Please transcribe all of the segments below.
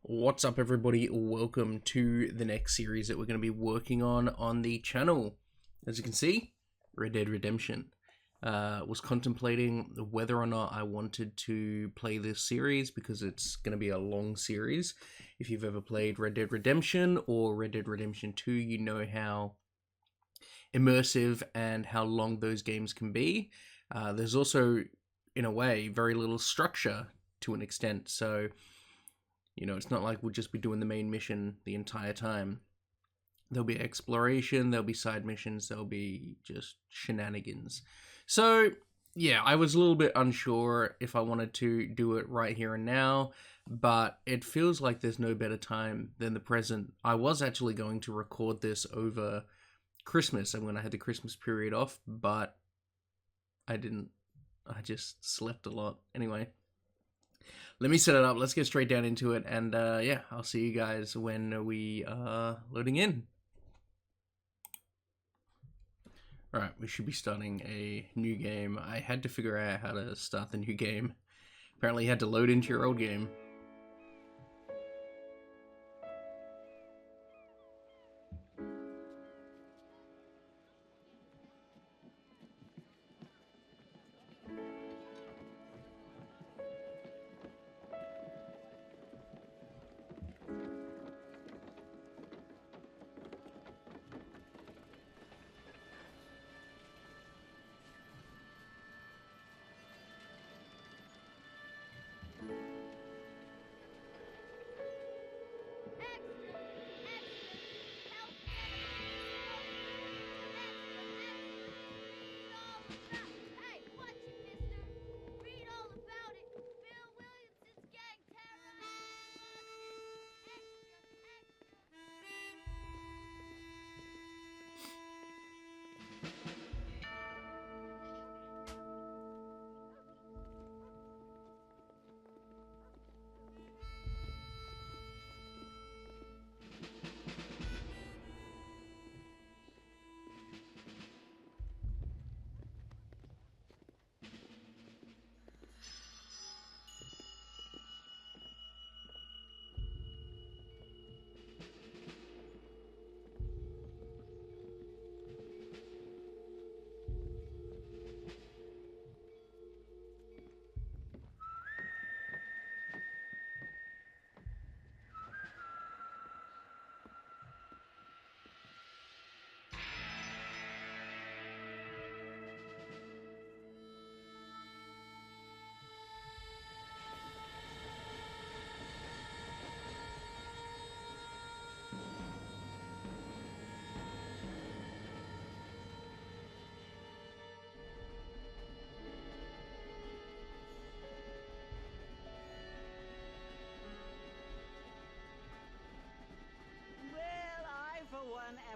What's up, everybody? Welcome to the next series that we're going to be working on the channel. As you can see, Red Dead Redemption. Was contemplating whether or not I wanted to play this series because it's going to be a long series. If you've ever played Red Dead Redemption or Red Dead Redemption 2, you know how immersive and how long those games can be. There's also, in a way, very little structure to an extent, so it's not like we'll just be doing the main mission the entire time. There'll be exploration, there'll be side missions, there'll be just shenanigans. So, yeah, I was a little bit unsure if I wanted to do it right here and now, but it feels like there's no better time than the present. I was actually going to record this over Christmas and when I had the Christmas period off, but I didn't. I just slept a lot. Anyway. Let me set it up. Let's get straight down into it. And yeah, I'll see you guys when we are loading in. Alright, we should be starting a new game. I had to figure out how to start the new game. Apparently you had to load into your old game.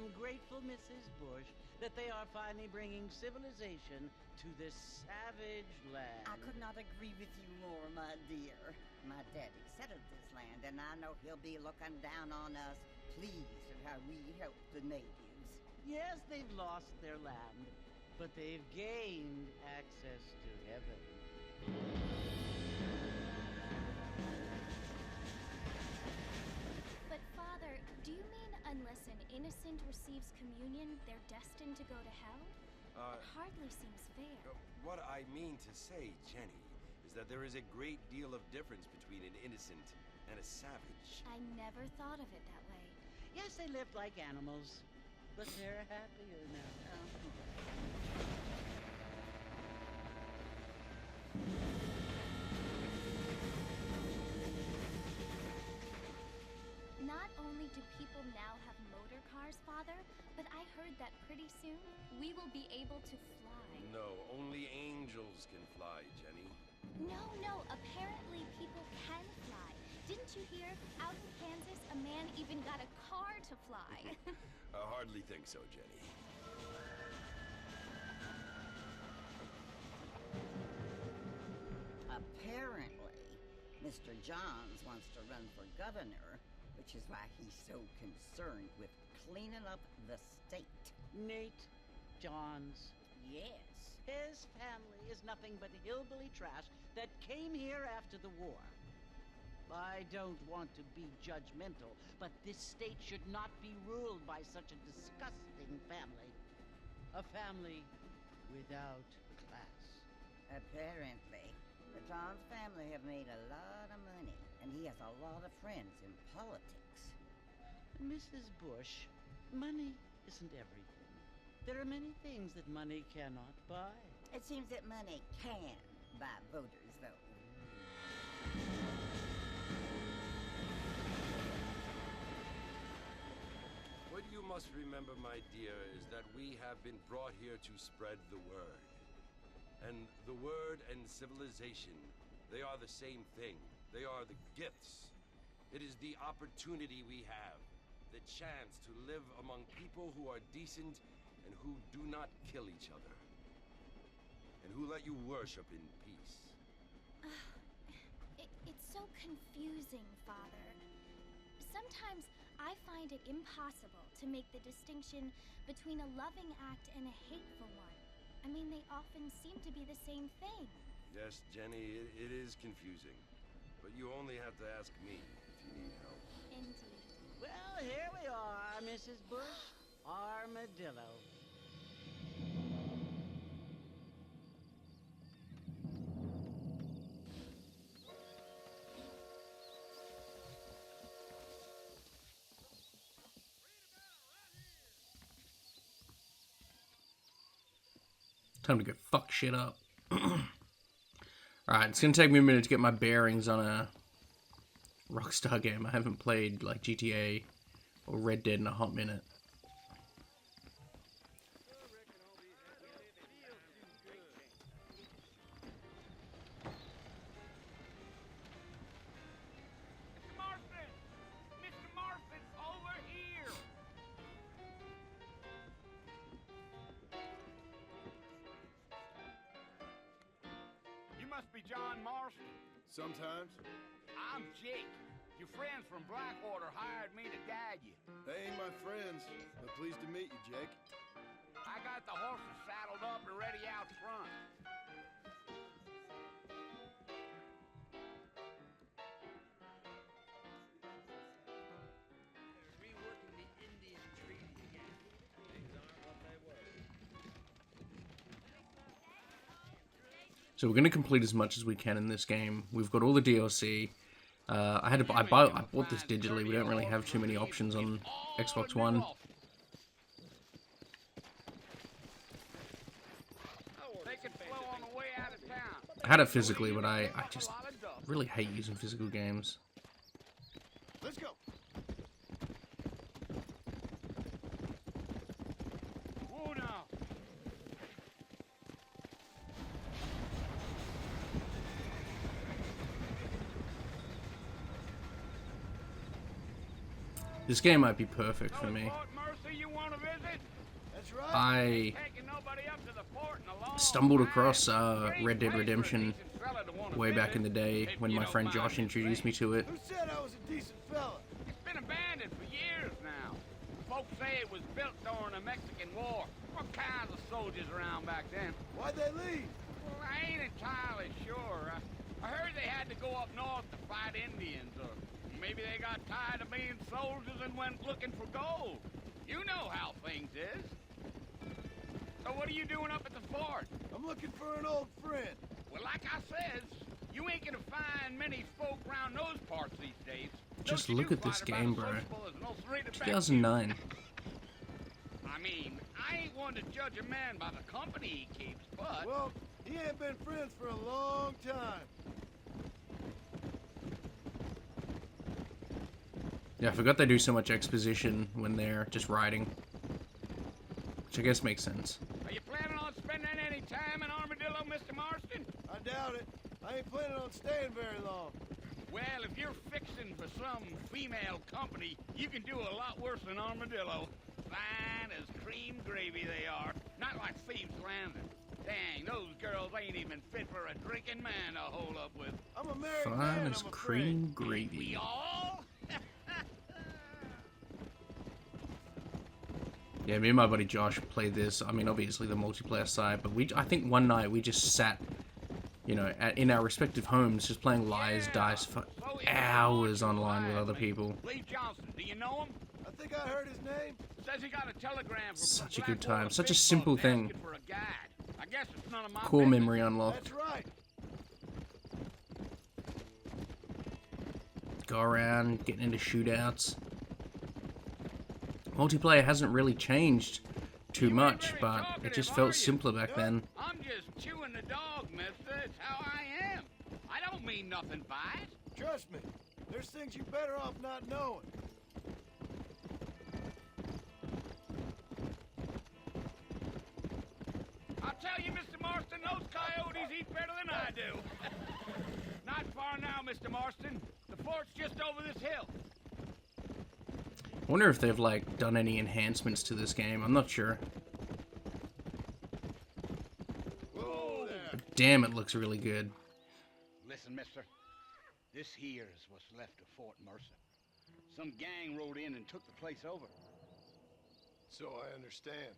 I'm grateful, Mrs. Bush, that they are finally bringing civilization to this savage land. I could not agree with you more, my dear. My daddy settled this land, and I know he'll be looking down on us, pleased at how we help the natives. Yes, they've lost their land, but they've gained access to heaven. But, Father, do you mean unless an innocent receives communion, they're destined to go to hell? It hardly seems fair. What I mean to say, Jenny, is that there is a great deal of difference between an innocent and a savage. I never thought of it that way. Yes, they lived like animals, but they're happier now. Not only do people now have motor cars, Father, but I heard that pretty soon we will be able to fly. No, only angels can fly, Jenny. No, apparently people can fly. Didn't you hear? Out in Kansas, a man even got a car to fly. I hardly think so, Jenny. Apparently, Mr. Johns wants to run for governor, which is why he's so concerned with cleaning up the state. Nate Johns. Yes. His family is nothing but hillbilly trash that came here after the war. I don't want to be judgmental, but this state should not be ruled by such a disgusting family. A family without class. Apparently, the Tom's family have made a lot of money, and he has a lot of friends in politics. Mrs. Bush, money isn't everything. There are many things that money cannot buy. It seems that money can buy voters, though. What you must remember, my dear, is that we have been brought here to spread the word. And the word and civilization, they are the same thing. They are the gifts. It is the opportunity we have, the chance to live among people who are decent and who do not kill each other. And who let you worship in peace. It's so confusing, Father. Sometimes I find it impossible to make the distinction between a loving act and a hateful one. I mean, they often seem to be the same thing. Yes, Jenny, it is confusing. But you only have to ask me if you need help. Indeed. Well, here we are, Mrs. Bush. Armadillo. Time to go fuck shit up. Alright, it's gonna take me a minute to get my bearings on a Rockstar game. I haven't played like GTA or Red Dead in a hot minute. Mr. Marston, over here! You must be John Marston. Sometimes. I'm Jake. Your friends from Blackwater hired me to guide you. They ain't my friends, but pleased to meet you, Jake. I got the horses saddled up and ready out front. Reworking the Indian treaty again. Things aren't what they were. So we're gonna complete as much as we can in this game. We've got all the DLC. I bought this digitally. We don't really have too many options on Xbox One. They can flow on the way out of town. I had it physically, but I just really hate using physical games. Let's go. Whoa now. This game might be perfect for me. Fort Mercy you want to visit? That's right. I Taking nobody up to the fort in a long stumbled time. across Great Red Dead place for a Redemption decent fella to wanna way back visit. in the day when You my don't friend mind Josh me introduced me saying. to it. Who said I was a decent fella? It's been abandoned for years now. Folks say it was built during the Mexican War. All kinds of soldiers around back then. Why'd they leave? Well, I ain't entirely sure. I heard they had to go up north to fight Indians, or maybe they got tired of being soldiers and went looking for gold. You know how things is. So what are you doing up at the fort? I'm looking for an old friend. Well, like I says, you ain't gonna find many folk around those parts these days. Just Don't you look do at this fight about game, as bro. sociable as an old three to back 2009. I mean, I ain't one to judge a man by the company he keeps, but... Well, he ain't been friends for a long time. Yeah, I forgot they do so much exposition when they're just riding. Which I guess makes sense. Are you planning on spending any time in Armadillo, Mr. Marston? I doubt it. I ain't planning on staying very long. Well, if you're fixing for some female company, you can do a lot worse than Armadillo. Fine as cream gravy they are. Not like Thieves Landing. Dang, those girls ain't even fit for a drinking man to hold up with. I'm a married Fine man, as I'm afraid. cream We gravy. all? Yeah, me and my buddy Josh played this. I mean, obviously the multiplayer side, but I think one night we just sat, you know, in our respective homes, just playing Lies, Dice, So hours online with other people. Lee Johnson, do you know him? I think I heard his name. Says he got a telegram from Such a Black good time. Water Such a Big simple Buck thing. asking for a guide. I guess it's none of my Core business. memory unlocked. That's right. Go around, getting into shootouts. Multiplayer hasn't really changed too You ain't much, very but it talkative, just are felt you? simpler back then. I'm just chewing the dog, mister. It's how I am. I don't mean nothing by it. Trust me. There's things you better off not knowing. I'll tell you, Mr. Marston, those coyotes eat better than I do. Not far now, Mr. Marston. The fort's just over this hill. I wonder if they've, like, done any enhancements to this game. I'm not sure. Whoa there. Damn, it looks really good. Listen, mister. This here is what's left of Fort Mercer. Some gang rode in and took the place over. So I understand.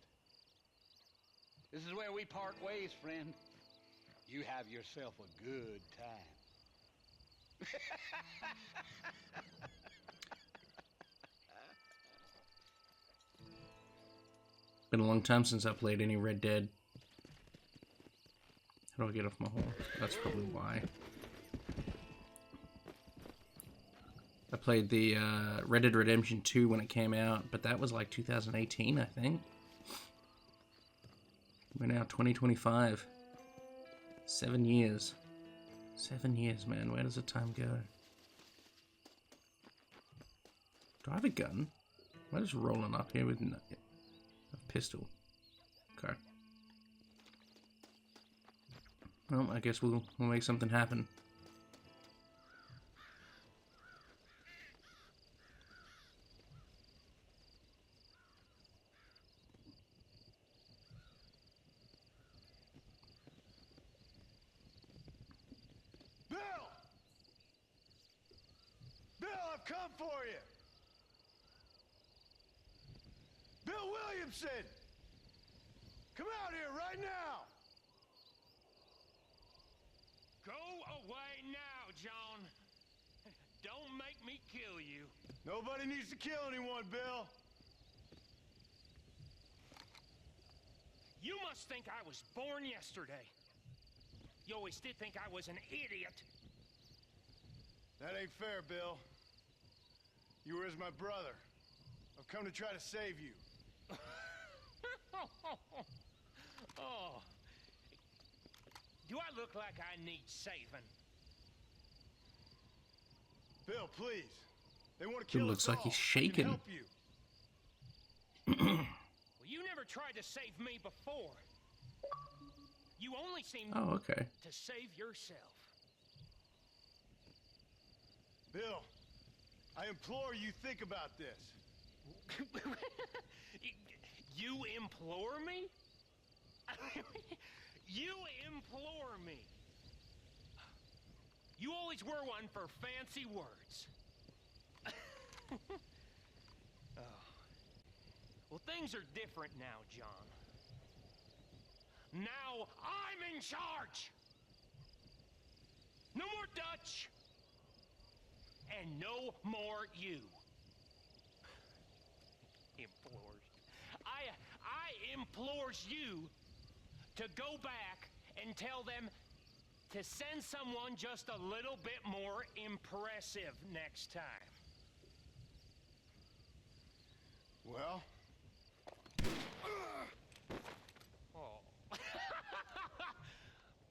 This is where we part ways, friend. You have yourself a good time. Been a long time since I played any Red Dead. How do I get off my horse? That's probably why. I played the Red Dead Redemption 2 when it came out, but that was like 2018, I think. We're now 2025. 7 years. 7 years, man. Where does the time go? Do I have a gun? Am I just rolling up here with a pistol? Okay. Well, I guess we'll make something happen. Bill! Bill, I've come for you! Bill Williamson! Come out here right now! Go away now, John. Don't make me kill you. Nobody needs to kill anyone, Bill. You must think I was born yesterday. You always did think I was an idiot. That ain't fair, Bill. You were as my brother. I've come to try to save you. Oh. Do I look like I need saving? Bill, please. They want to kill looks us like all. he's I can shaking. help you. Well, you never tried to save me before. You only seem Oh, okay. to save yourself. Bill, I implore you think about this. You implore me? You implore me. You always were one for fancy words. Oh. Well, things are different now, John. Now I'm in charge. No more Dutch. And no more you. Implores. I implores you to go back and tell them to send someone just a little bit more impressive next time. Well, Oh.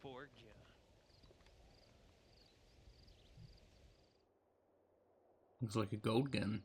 Poor John. Looks like a gold gun.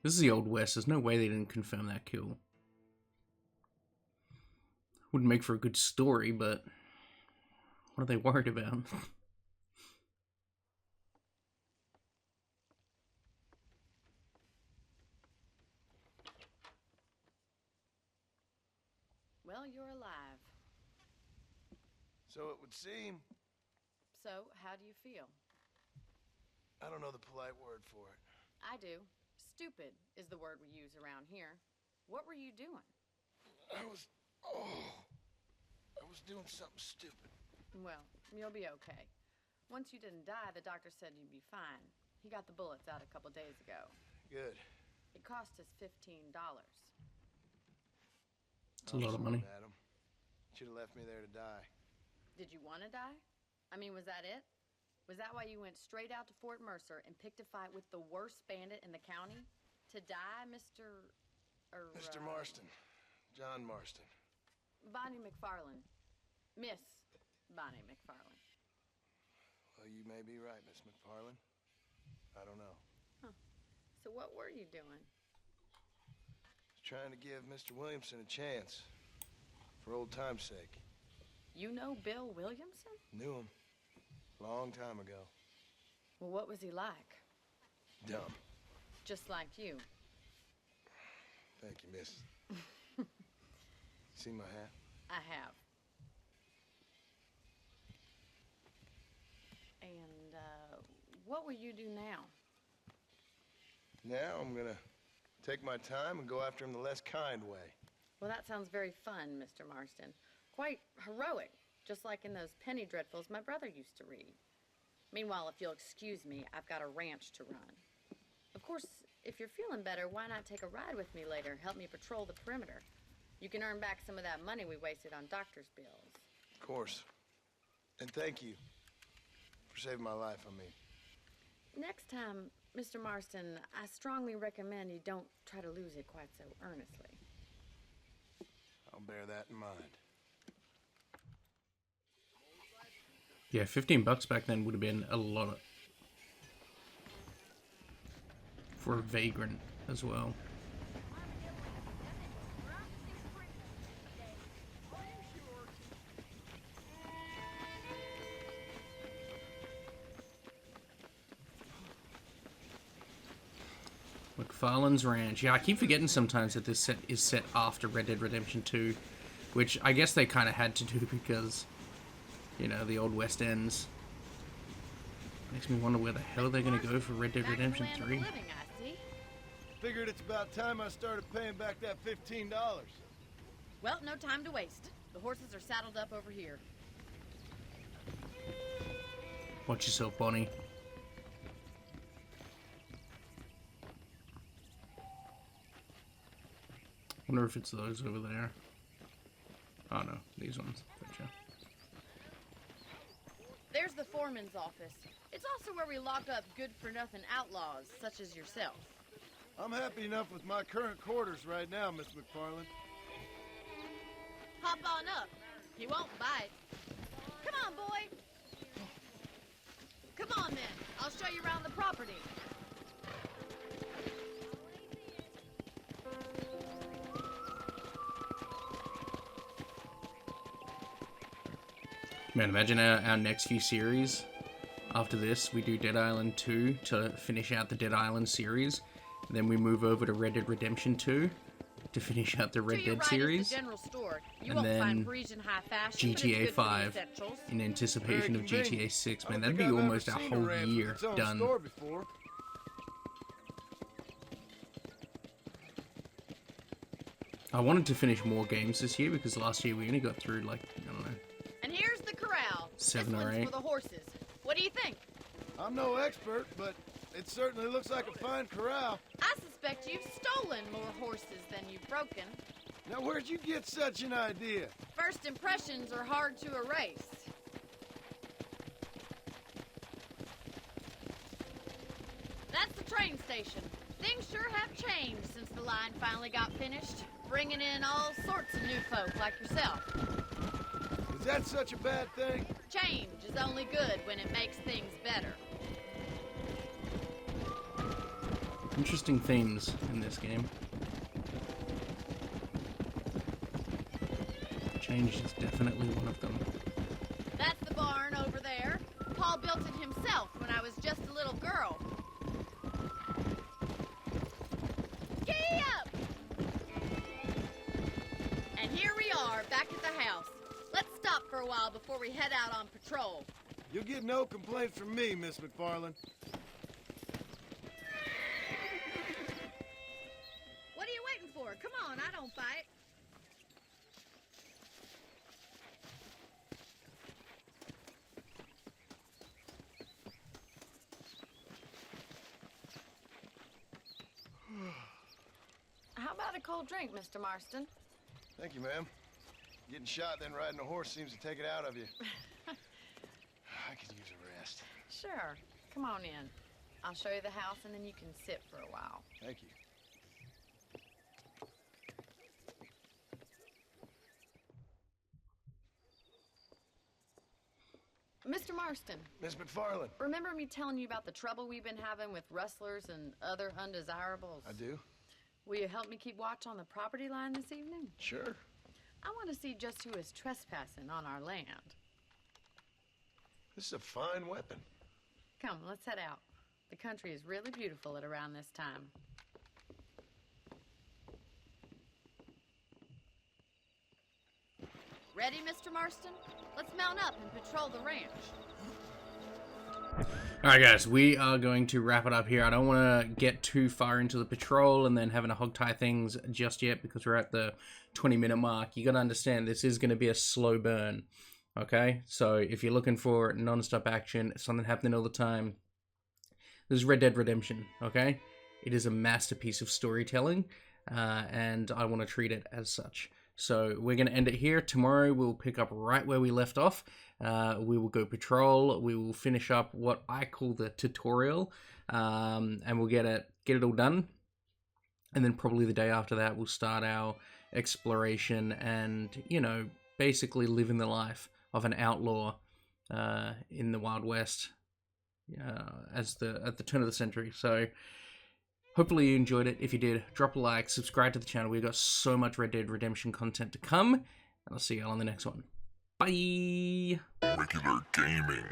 This is the Old West. There's no way they didn't confirm that kill. Wouldn't make for a good story, but what are they worried about? Well, you're alive. So it would seem. So, how do you feel? I don't know the polite word for it. I do. Stupid is the word we use around here. What were you doing? I was doing something stupid. Well, you'll be okay. Once you didn't die, the doctor said you'd be fine. He got the bullets out a couple days ago. Good. It cost us $15. It's a lot of money. Adam. Should have left me there to die. Did you want to die? I mean, was that it? Was that why you went straight out to Fort Mercer and picked a fight with the worst bandit in the county? To die, Mr. Mr. Marston. John Marston. Bonnie McFarland. Miss Bonnie McFarland. Well, you may be right, Miss McFarland. I don't know. Huh. So what were you doing? Trying to give Mr. Williamson a chance. For old time's sake. You know Bill Williamson? Knew him. Long time ago. Well, what was he like? Dumb. Just like you. Thank you, miss. See my hat? I have. And, what will you do now? Now I'm gonna take my time and go after him the less kind way. Well, that sounds very fun, Mr. Marston. Quite heroic, just like in those penny dreadfuls my brother used to read. Meanwhile, if you'll excuse me, I've got a ranch to run. Of course, if you're feeling better, why not take a ride with me later? Help me patrol the perimeter. You can earn back some of that money we wasted on doctor's bills. Of course. And thank you for saving my life, I mean. Next time, Mr. Marston, I strongly recommend you don't try to lose it quite so earnestly. I'll bear that in mind. Yeah, $15 back then would have been a lot for a vagrant as well. McFarland's Ranch. Yeah, I keep forgetting sometimes that this set is set after Red Dead Redemption 2, which I guess they kind of had to do because, you know, the old West ends. Makes me wonder where the hell they're going to go for Red Dead Redemption 3. Living, I see. Figured it's about time I started paying back that $15. Well, no time to waste. The horses are saddled up over here. Watch yourself, Bonnie. Wonder if it's those over there. Oh no, these ones. Gotcha. There's the foreman's office. It's also where we lock up good-for-nothing outlaws, such as yourself. I'm happy enough with my current quarters right now, Miss McFarland. Hop on up. He won't bite. Come on, boy. Come on, then. I'll show you around the property. Man, imagine our next few series. After this, we do Dead Island 2 to finish out the Dead Island series. Then we move over to Red Dead Redemption 2 to finish out the Red Dead series. General store. You And won't then find Parisian high fashion, but it's GTA good for the 5 essentials. in anticipation of Very GTA 6. I Man, don't that'd think be I've almost a ever seen whole ranch with year its own done. store before. I wanted to finish more games this year because last year we only got through like, I don't know. And here's the corral. 7 this or one's 8. for the horses. What do you think? I'm no expert, but it certainly looks like a fine corral. I suspect you've stolen more horses than you've broken. Now, where'd you get such an idea? First impressions are hard to erase. That's the train station. Things sure have changed since the line finally got finished, bringing in all sorts of new folk like yourself. Is that such a bad thing? Change is only good when it makes things better. Interesting themes in this game. Change is definitely one of them. That's the barn over there. Paul built it himself when I was just a little girl. Giddy up! And here we are, back at the house. Let's stop for a while before we head out on patrol. You'll get no complaint from me, Miss McFarland. What are you waiting for? Come on, I don't fight. How about a cold drink, Mr. Marston? Thank you, ma'am. Getting shot, then riding a horse seems to take it out of you. I could use a rest. Sure. Come on in. I'll show you the house, and then you can sit for a while. Thank you. Mr. Marston, Miss McFarland. remember me telling you about the trouble we've been having with rustlers and other undesirables? I do? Will you help me keep watch on the property line this evening? Sure. I want to see just who is trespassing on our land. This is a fine weapon. Come, let's head out. The country is really beautiful at around this time. Ready, Mr. Marston? Let's mount up and patrol the ranch. Alright guys, we are going to wrap it up here. I don't want to get too far into the patrol and then having to hog tie things just yet because we're at the 20-minute mark. You got to understand this is going to be a slow burn. Okay? So if you're looking for non-stop action, something happening all the time, this is Red Dead Redemption. Okay? It is a masterpiece of storytelling and I want to treat it as such. So we're going to end it here. Tomorrow we'll pick up right where we left off. We will go patrol. We will finish up what I call the tutorial, and we'll get it all done. And then probably the day after that, we'll start our exploration and, you know, basically living the life of an outlaw in the Wild West at the turn of the century. So hopefully you enjoyed it. If you did, drop a like, subscribe to the channel. We've got so much Red Dead Redemption content to come. And I'll see you all on the next one. Bye! Regular gaming.